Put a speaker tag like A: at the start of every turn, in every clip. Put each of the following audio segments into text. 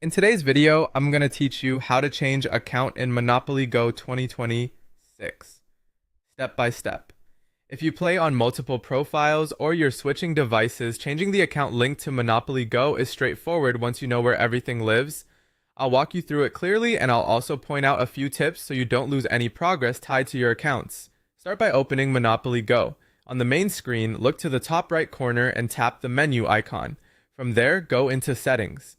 A: In today's video, I'm going to teach you how to change account in Monopoly Go 2026, step by step. If you play on multiple profiles or you're switching devices, changing the account linked to Monopoly Go is straightforward once you know where everything lives. I'll walk you through it clearly, and I'll also point out a few tips so you don't lose any progress tied to your accounts. Start by opening Monopoly Go. On the main screen, look to the top right corner and tap the menu icon. From there, go into Settings.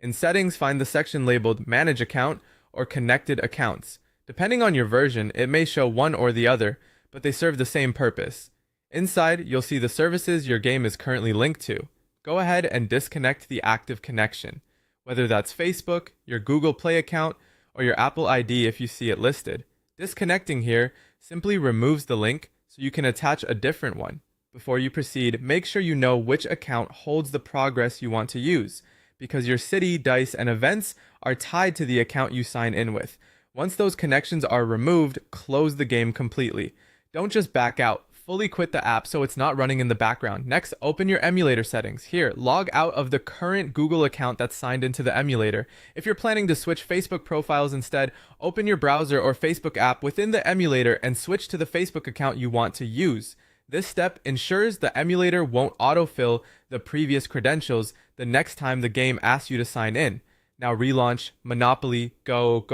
A: In Settings, find the section labeled Manage Account or Connected Accounts. Depending on your version, it may show one or the other, but they serve the same purpose. Inside, you'll see the services your game is currently linked to. Go ahead and disconnect the active connection, whether that's Facebook, your Google Play account, or your Apple ID if you see it listed. Disconnecting here simply removes the link so you can attach a different one. Before you proceed, make sure you know which account holds the progress you want to use, because your city, dice, and events are tied to the account you sign in with. Once those connections are removed, close the game completely. Don't just back out. Fully quit the app so it's not running in the background. Next, open your emulator settings. Here, log out of the current Google account that's signed into the emulator. If you're planning to switch Facebook profiles instead, open your browser or Facebook app within the emulator and switch to the Facebook account you want to use. This step ensures the emulator won't autofill the previous credentials the next time the game asks you to sign in. Now relaunch Monopoly Go.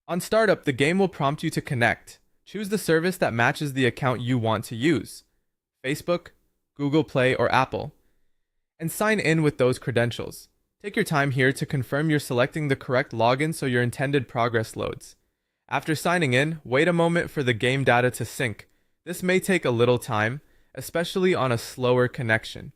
A: On startup, the game will prompt you to connect. Choose the service that matches the account you want to use: Facebook, Google Play, or Apple, and sign in with those credentials. Take your time here to confirm you're selecting the correct login so your intended progress loads. After signing in, wait a moment for the game data to sync. This may take a little time, especially on a slower connection.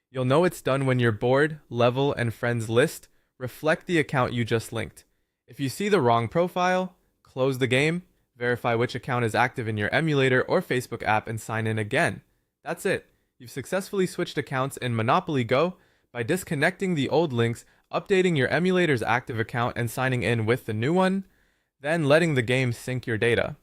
A: You'll know it's done when your board, level, and friends list reflect the account you just linked. If you see the wrong profile, close the game, verify which account is active in your emulator or Facebook app, and sign in again. That's it. You've successfully switched accounts in Monopoly Go by disconnecting the old links, updating your emulator's active account, and signing in with the new one, then letting the game sync your data.